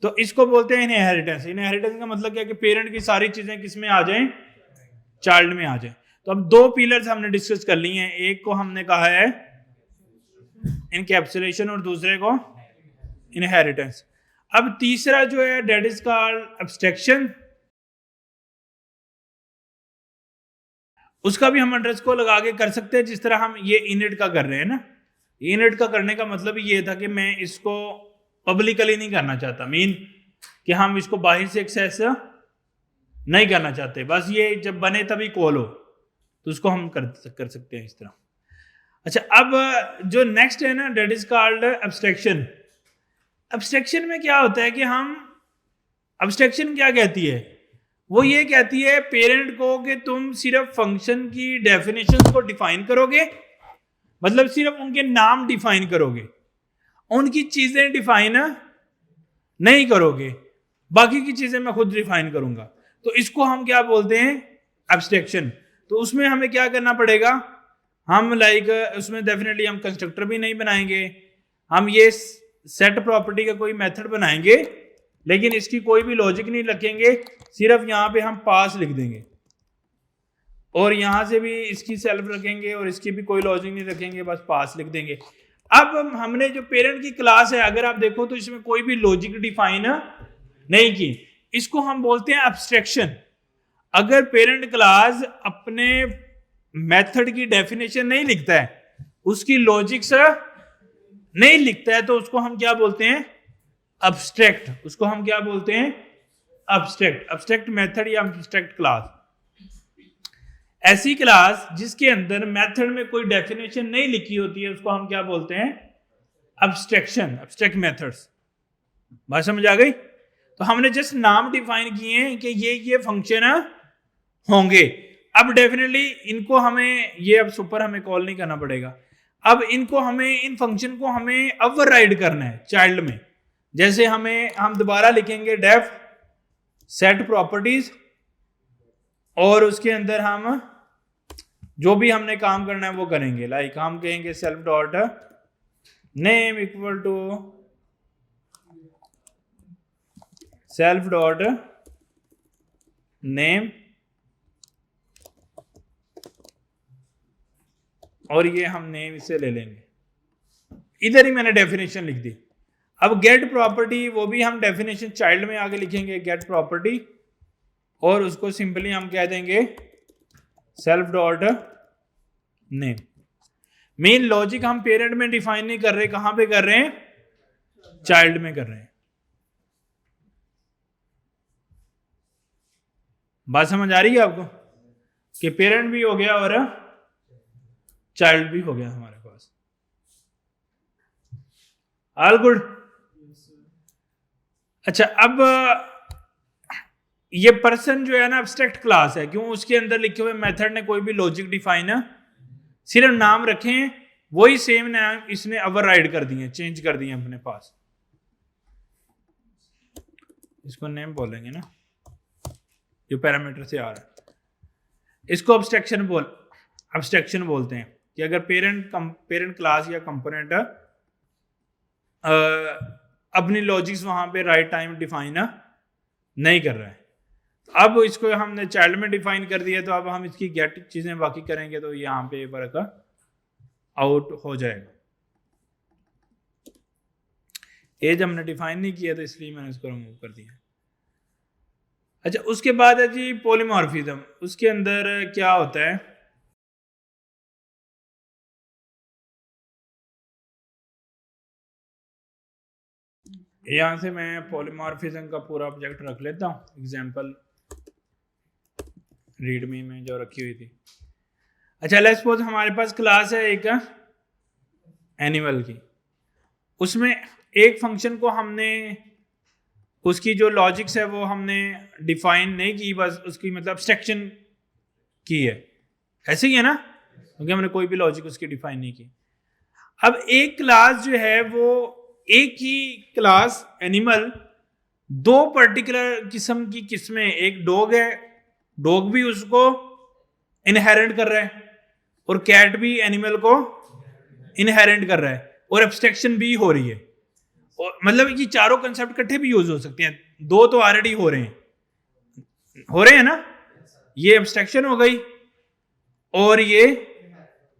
Speaker 1: तो इसको बोलते हैं इनहेरिटेंस। इनहेरिटेंस का मतलब क्या है कि पेरेंट की सारी चीजें किस में आ जाएं, चाइल्ड में आ जाए। तो अब दो पिलर्स हमने डिस्कस कर लिए हैं, एक को हमने कहा है इनकैप्सुलेशन और दूसरे को इनहेरिटेंस। अब तीसरा जो है दैट इज कॉल्ड एब्स्ट्रैक्शन। उसका भी हम एड्रेस को लगा के कर सकते हैं जिस तरह हम ये इनिट का कर रहे हैं ना। इनिट का करने का मतलब ये था कि मैं इसको पब्लिकली नहीं करना चाहता, मीन कि हम इसको बाहर से एक्सेस नहीं करना चाहते, बस ये जब बने तभी कॉल हो, तो उसको हम कर सकते हैं इस तरह। अच्छा, अब जो नेक्स्ट है ना that is called abstraction. Abstraction में क्या होता है कि हम, एब्स्ट्रैक्शन क्या कहती है, वो ये कहती है पेरेंट को कि तुम सिर्फ फंक्शन की डेफिनेशन को डिफाइन करोगे, मतलब सिर्फ उनके नाम डिफाइन करोगे, उनकी चीजें डिफाइन नहीं करोगे, बाकी की चीजें मैं खुद डिफाइन करूंगा। तो इसको हम क्या बोलते हैं, एब्स्ट्रैक्शन। तो उसमें हमें क्या करना पड़ेगा, हम उसमें डेफिनेटली हम कंस्ट्रक्टर भी नहीं बनाएंगे, हम ये सेट प्रॉपर्टी का कोई मेथड बनाएंगे लेकिन इसकी कोई भी लॉजिक नहीं रखेंगे, सिर्फ यहां पे हम पास लिख देंगे और यहां से भी इसकी सेल्फ रखेंगे और इसकी भी कोई लॉजिक नहीं रखेंगे, बस पास लिख देंगे। अब हमने जो पेरेंट की क्लास है अगर आप देखो तो इसमें कोई भी लॉजिक डिफाइन नहीं की, इसको हम बोलते हैं एब्स्ट्रैक्शन। अगर पेरेंट क्लास अपने मेथड की डेफिनेशन नहीं लिखता है, उसकी लॉजिक्स नहीं लिखता है, तो उसको हम क्या बोलते हैं, एब्स्ट्रैक्ट। उसको हम क्या बोलते हैं, एब्स्ट्रैक्ट। एब्स्ट्रैक्ट मेथड या एब्स्ट्रैक्ट क्लास ऐसी क्लास जिसके अंदर मेथड में कोई डेफिनेशन नहीं लिखी होती है, उसको हम क्या बोलते हैं, एब्स्ट्रैक्शन, एब्स्ट्रैक्ट मेथड्स। बात समझ आ गई? तो हमने जस्ट नाम डिफाइन किए हैं कि ये फंक्शन होंगे। अब डेफिनेटली इनको हमें ये अब सुपर हमें कॉल नहीं करना पड़ेगा, अब इनको हमें, इन फंक्शन को हमें ओवरराइड करना है चाइल्ड में। जैसे हम दोबारा लिखेंगे डेफ सेट प्रॉपर्टीज और उसके अंदर हम जो भी हमने काम करना है वो करेंगे। लाइक हम कहेंगे self dot name equal to self dot name, और ये हम नेम इसे ले लेंगे, इधर ही मैंने डेफिनेशन लिख दी। अब गेट प्रॉपर्टी, वो भी हम डेफिनेशन चाइल्ड में आगे लिखेंगे गेट प्रॉपर्टी, और उसको सिंपली हम कह देंगे self dot name. Main logic हम पेरेंट में डिफाइन नहीं कर रहे, कहां पे कर रहे हैं, चाइल्ड में कर रहे हैं। बात समझ आ रही है आपको कि पेरेंट भी हो गया और चाइल्ड भी हो गया हमारे पास। All good? अच्छा, अब ये पर्सन जो है ना एब्स्ट्रैक्ट क्लास है, क्यों, उसके अंदर लिखे हुए मेथड ने कोई भी लॉजिक डिफाइन सिर्फ नाम रखे हैं, वही सेम नाम इसने ओवरराइड कर दिए, चेंज कर दिए अपने पास। इसको नेम बोलेंगे ना जो पैरामीटर से आ रहा है, इसको एब्स्ट्रैक्शन बोलते हैं कि अगर पेरेंट क्लास या कंपोनेंट अपनी लॉजिक्स वहां पे राइट टाइम डिफाइन नहीं कर रहा है। अब इसको हमने चाइल्ड में डिफाइन कर दिया, तो अब हम इसकी गेट चीजें बाकी करेंगे तो यहाँ पे वर्क आउट हो जाएगा। एज हमने डिफाइन नहीं किया तो इसलिए मैंने इसको रिमूव कर दिया। अच्छा, उसके बाद है जी पॉलीमॉर्फिज्म। उसके अंदर क्या होता है, यहां से मैं पॉलीमॉर्फिज्म का पूरा ऑब्जेक्ट रख लेता हूं, एग्जांपल रीडमी में जो रखी हुई थी। अच्छा, लेट्स सपोज हमारे पास क्लास है एक एनिमल की, उसमें एक फंक्शन को हमने, उसकी जो लॉजिक्स है वो हमने डिफाइन नहीं की, बस उसकी मतलब एब्स्ट्रैक्शन की है, ऐसे ही है ना, क्योंकि हमने कोई भी लॉजिक उसकी डिफाइन नहीं की। अब एक क्लास जो है वो, एक ही क्लास एनिमल दो पर्टिकुलर किस्म की किस्में, एक डॉग है, डॉग भी उसको इनहेरेंट कर रहा है और कैट भी एनिमल को इनहेरेंट कर रहा है और एब्स्ट्रैक्शन भी हो रही है। मतलब ये चारों कंसेप्ट इकट्ठे भी यूज हो सकते हैं, दो तो ऑलरेडी हो रहे हैं ना, ये एब्स्ट्रैक्शन हो गई और ये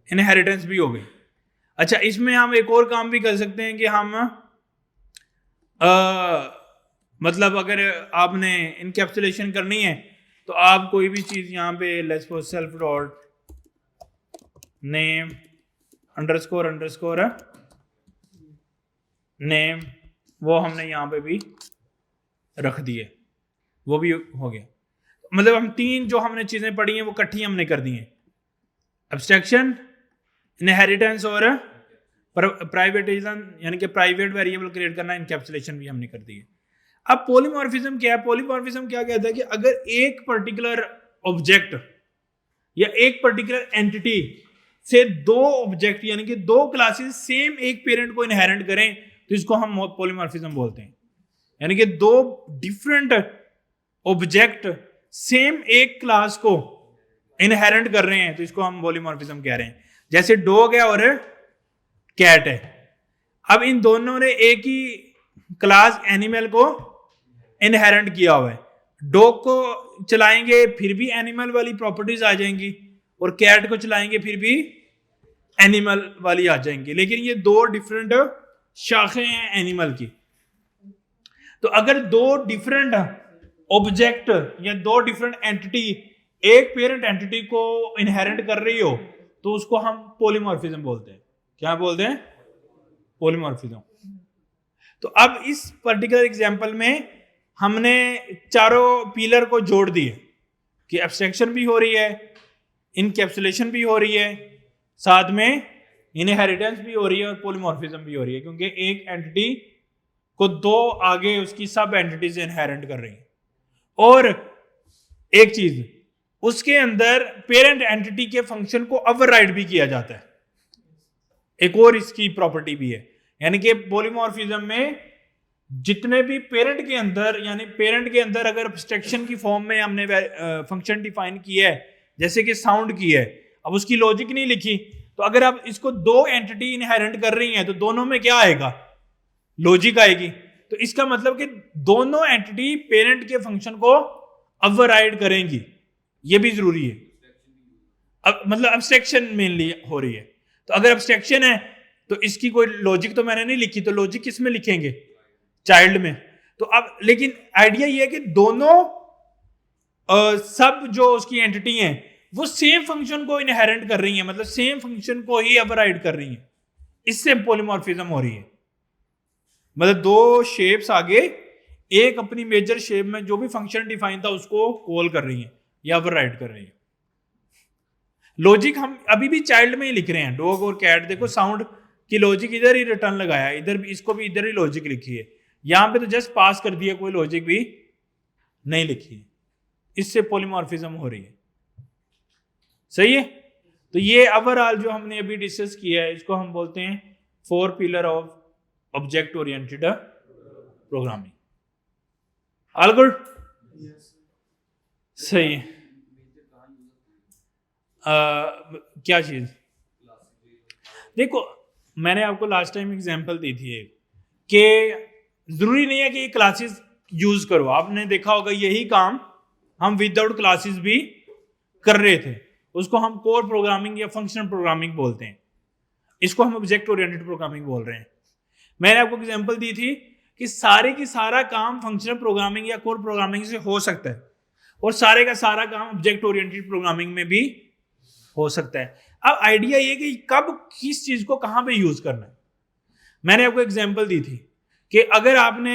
Speaker 1: इनहेरिटेंस भी हो गई। अच्छा, इसमें हम एक और काम भी कर सकते हैं कि हम मतलब अगर आपने इनकैप्सुलेशन करनी है तो आप कोई भी चीज़ यहाँ पे let's suppose self dot name underscore name, वो हमने यहाँ पे भी रख दिए, वो भी हो गया। मतलब हम तीन जो हमने चीज़ें पढ़ी हैं वो इकट्ठी हमने कर दी हैं, एब्स्ट्रैक्शन, इनहेरिटेंस और प्राइवेटाइजेशन, यानी कि प्राइवेट वेरिएबल क्रिएट करना, इनकैप्सुलेशन भी हमने कर दी है। अब पॉलीमॉर्फिज्म क्या है? पॉलीमॉर्फिज्म क्या कहता है कि अगर एक पर्टिकुलर ऑब्जेक्ट या एक पर्टिकुलर एंटिटी से दो ऑब्जेक्ट यानी कि दो क्लासेस सेम एक पेरेंट को इनहेरिट करें तो इसको हम पॉलीमॉर्फिज्म बोलते हैं। यानी कि दो डिफरेंट ऑब्जेक्ट सेम एक क्लास को इनहेरिट कर रहे हैं तो इसको हम पॉलीमॉर्फिज्म कह रहे हैं। जैसे डॉग है और कैट है, अब इन दोनों ने एक ही क्लास एनिमल को इनहेरिट किया हुआ है। डॉग को चलाएंगे फिर भी एनिमल वाली प्रॉपर्टीज आ जाएंगी और कैट को चलाएंगे फिर भी एनिमल वाली आ जाएंगी, लेकिन ये दो डिफरेंट शाखें हैं एनिमल की। तो अगर दो डिफरेंट ऑब्जेक्ट या दो डिफरेंट एंटिटी एक पेरेंट एंटिटी को इनहेरिट कर रही हो तो उसको हम पॉलीमॉर्फिज्म बोलते हैं। क्या बोलते हैं? पॉलीमॉर्फिज्म। तो अब इस पर्टिकुलर एग्जांपल में हमने चारों पिलर को जोड़ दिए कि एब्स्ट्रैक्शन भी हो रही है, इनकैप्सुलेशन भी हो रही है, साथ में इनहेरिटेंस भी हो रही है और पॉलीमॉर्फिज्म भी हो रही है, क्योंकि एक एंटिटी को दो आगे उसकी सब एंटिटीज इनहेरिट कर रही है। और एक चीज, उसके अंदर पेरेंट एंटिटी के फंक्शन को ओवरराइड भी किया जाता है, एक और इसकी प्रॉपर्टी भी है। यानी कि पॉलीमॉर्फिज्म में जितने भी पेरेंट के अंदर, यानी पेरेंट के अंदर अगर एब्स्ट्रैक्शन की फॉर्म में हमने फंक्शन डिफाइन किया है, जैसे कि साउंड की है, अब उसकी लॉजिक नहीं लिखी, तो अगर आप इसको दो एंटिटी इनहेरिट कर रही हैं तो दोनों में क्या आएगा? लॉजिक आएगी। तो इसका मतलब कि दोनों एंटिटी पेरेंट के फंक्शन को ओवरराइड करेंगी, ये भी जरूरी है। अब मतलब एब्स्ट्रैक्शन मेनली हो रही है, तो अगर एब्स्ट्रैक्शन है तो इसकी कोई लॉजिक तो मैंने नहीं लिखी, तो लॉजिक किस में लिखेंगे? चाइल्ड में। तो अब लेकिन आइडिया ये है कि दोनों सब जो उसकी एंटिटी हैं वो सेम फंक्शन को इनहेरिट कर रही हैं, मतलब सेम फंक्शन को ही ओवरराइड कर रही हैं, इससे पॉलीमॉर्फिज्म हो रही है। मतलब दो शेप्स आगे एक अपनी मेजर शेप में जो भी फंक्शन डिफाइन था उसको कॉल कर रही है या ओवरराइड कर रही है। लॉजिक हम अभी भी चाइल्ड में ही लिख रहे हैं, डॉग और कैट। देखो साउंड की लॉजिक इधर ही रिटर्न लगाया है, इधर भी इसको भी इधर ही लॉजिक लिखी है, यहां पे तो जस्ट पास कर दिया, कोई लॉजिक भी नहीं लिखी है। इससे पॉलीमॉर्फिज्म हो रही है। सही है? तो ये ओवरऑल जो हमने अभी डिस्कस किया है इसको हम बोलते हैं 4 pillar of object oriented programming. All good? सही है। क्या चीज? देखो मैंने आपको लास्ट टाइम एग्जांपल दी थी एक, कि जरूरी नहीं है कि क्लासेस यूज करो। आपने देखा होगा यही काम हम विदाउट क्लासेस भी कर रहे थे, उसको हम कोर प्रोग्रामिंग या फंक्शनल प्रोग्रामिंग बोलते हैं, इसको हम ऑब्जेक्ट ओरिएंटेड प्रोग्रामिंग बोल रहे हैं। मैंने आपको एग्जांपल दी थी कि सारे की सारा काम फंक्शनल प्रोग्रामिंग या कोर प्रोग्रामिंग से हो सकता है और सारे का सारा काम ऑब्जेक्ट ओरिएंटेड प्रोग्रामिंग में भी हो सकता है। अब आइडिया ये कि कब किस चीज को कहां पे यूज करना है। मैंने आपको एग्जांपल दी थी कि अगर आपने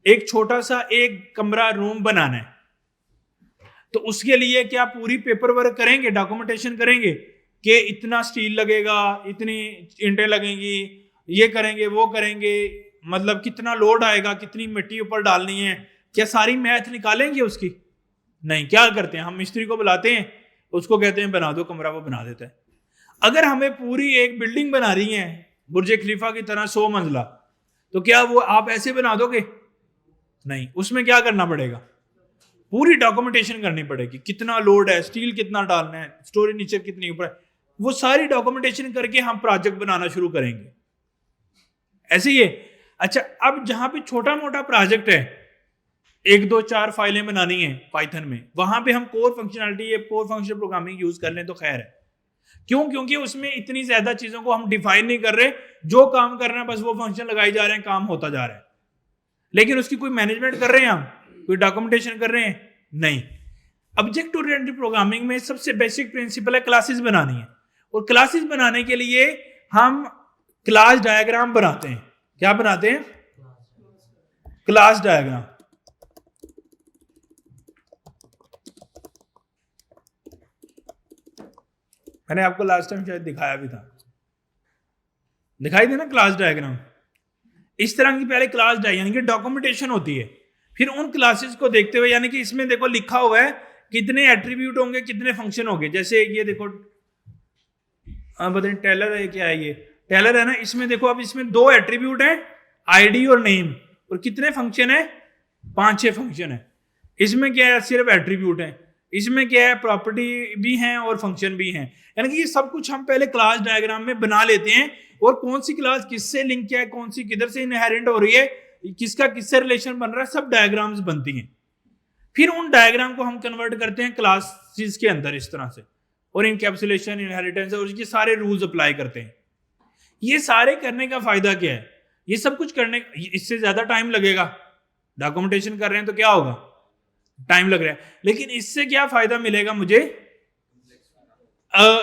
Speaker 1: एक छोटा सा एक कमरा रूम बनाना है तो उसके लिए क्या पूरी पेपर वर्क करेंगे, डॉक्यूमेंटेशन करेंगे कि इतना स्टील लगेगा, इतनी ईंटें लगेंगी, ये करेंगे वो करेंगे, मतलब कितना लोड आएगा, कितनी मिट्टी ऊपर डालनी है, क्या सारी मैथ निकालेंगे उसकी? नहीं। क्या करते हैं हम? मिस्त्री को बुलाते हैं, उसको कहते हैं बना दो कमरा, वो बना देता है। अगर हमें पूरी एक बिल्डिंग बना रही है बुर्ज खलीफा की तरह 100 मंजिला, तो क्या वो आप ऐसे बना दोगे? नहीं। उसमें क्या करना पड़ेगा? पूरी डॉक्यूमेंटेशन करनी पड़ेगी, कितना लोड है, स्टील कितना डालना है, स्टोरी नीचे कितनी ऊपर है, वो सारी डॉक्यूमेंटेशन करके हम प्रोजेक्ट बनाना शुरू करेंगे। ऐसे ही है, अच्छा, अब जहां पे छोटा मोटा प्रोजेक्ट है, 1 2 4 फाइलें बनानी है पाइथन में, वहां पे हम कोर फंक्शनैलिटी या कोर फंक्शनल प्रोग्रामिंग यूज कर लें तो खैर है। क्यों? क्योंकि उसमें इतनी ज्यादा चीजों को हम डिफाइन नहीं कर रहे, जो काम करना है बस वो फंक्शन लगाई जा रहे हैं, काम होता जा रहा है। लेकिन उसकी कोई मैनेजमेंट कर रहे हैं हम, कोई डॉक्यूमेंटेशन कर रहे हैं? नहीं। ऑब्जेक्ट ओरिएंटेड प्रोग्रामिंग में सबसे बेसिक प्रिंसिपल है क्लासेस बनानी है, और क्लासेस बनाने के लिए हम क्लास डायग्राम बनाते हैं। क्या बनाते हैं? Class diagram. मैंने आपको लास्ट टाइम शायद दिखाया भी था, दिखाई दे ना क्लास डायग्राम। इस तरह की पहले क्लास डायग्राम यानी कि डॉक्यूमेंटेशन होती है, फिर उन क्लासेस को देखते हुए, यानी कि इसमें देखो लिखा हुआ है कितने एट्रीब्यूट होंगे, कितने फंक्शन होंगे। जैसे ये देखो, बताइए टेलर है, क्या है ये? टेलर है ना। इसमें देखो, अब इसमें 2 एट्रीब्यूट है, आईडी और नेम, और कितने फंक्शन है? 5-6 फंक्शन है। इसमें क्या है? सिर्फ एट्रीब्यूट है। इसमें क्या है? प्रॉपर्टी भी हैं और फंक्शन भी हैं। यानी कि ये सब कुछ हम पहले क्लास डायग्राम में बना लेते हैं, और कौन सी क्लास किससे लिंक है, कौन सी किधर से इनहेरेंट हो रही है, किसका किससे रिलेशन बन रहा है, सब डायग्राम्स बनती हैं। फिर उन डायग्राम को हम कन्वर्ट करते हैं क्लासेस के अंदर इस तरह से, और इनकैप्सुलेशन, इनहेरिटेंस और उसके सारे रूल्स अप्लाई करते हैं। ये सारे करने का फायदा क्या है? ये सब कुछ करने, इससे ज्यादा टाइम लगेगा, डॉक्यूमेंटेशन कर रहे हैं तो क्या होगा? टाइम लग रहा है। लेकिन इससे क्या फायदा मिलेगा मुझे?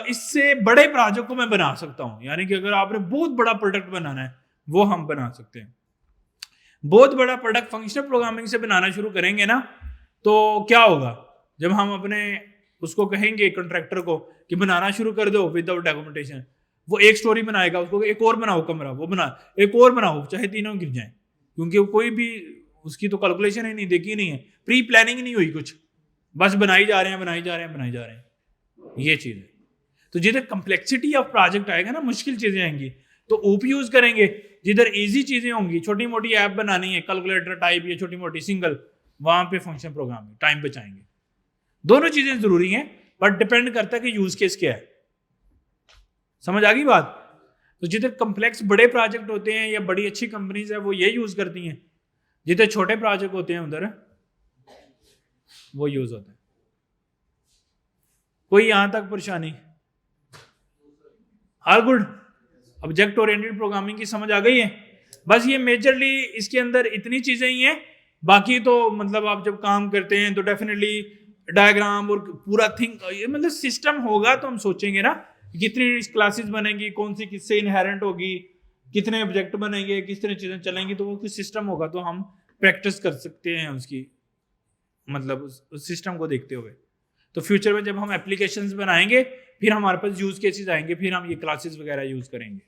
Speaker 1: इससे बड़े प्रोजेक्ट को मैं बना सकता हूं। यानी कि अगर आपने बहुत बड़ा प्रोडक्ट बनाना है, वो हम बना सकते हैं। बहुत बड़ा प्रोडक्ट फंक्शनल प्रोग्रामिंग से बनाना शुरू करेंगे ना, तो क्या होगा? जब हम अपने उसको कहेंगे कॉन्ट्रैक्टर को कि बनाना शुरू कर दो विदाउट डॉक्यूमेंटेशन, वो एक स्टोरी बनाएगा, उसको एक और बनाओ कमरा, वो बना, एक और बनाओ, चाहे तीनों गिर जाएं, क्योंकि वो कोई भी उसकी तो कैलकुलेशन ही नहीं, देखी नहीं है, प्री प्लानिंग नहीं हुई कुछ, बस बनाई जा रहे हैं, बनाई जा रहे हैं, बनाई जा रहे हैं। ये चीज है। तो जिधर कंप्लेक्सिटी ऑफ प्रोजेक्ट आएगा ना, मुश्किल चीजें आएंगी, तो ओपी यूज करेंगे। जिधर इजी चीजें होंगी, छोटी मोटी ऐप बनानी है, कैलकुलेटर टाइप या छोटी मोटी सिंगल, वहां पे फंक्शन प्रोग्रामिंग, टाइम बचाएंगे। दोनों चीजें जरूरी हैं, बट डिपेंड करता है कि यूज केस क्या है। समझ आ गई बात? तो जिधर कम्प्लेक्स बड़े प्रोजेक्ट होते हैं या बड़ी अच्छी कंपनीज है, वो ये यूज करती हैं। जितने छोटे प्रोजेक्ट होते हैं उधर वो यूज होता है। कोई यहां तक परेशानी? All good? Object oriented programming की समझ आ गई है? बस ये मेजरली इसके अंदर इतनी चीजें ही हैं। बाकी तो मतलब आप जब काम करते हैं तो डेफिनेटली डायग्राम और पूरा थिंक, ये मतलब सिस्टम होगा तो हम सोचेंगे ना कितनी क्लासेस बनेंगी, कौन सी किससे इनहेरेंट होगी, कितने ऑब्जेक्ट बनेंगे, किस तरह चीजें चलेंगी, तो वो कुछ सिस्टम होगा तो हम प्रैक्टिस कर सकते हैं उसकी, मतलब उस सिस्टम को देखते हुए। तो फ्यूचर में जब हम एप्लीकेशंस बनाएंगे, फिर हमारे पास यूज केसेस आएंगे, फिर हम ये क्लासेस वगैरह यूज करेंगे।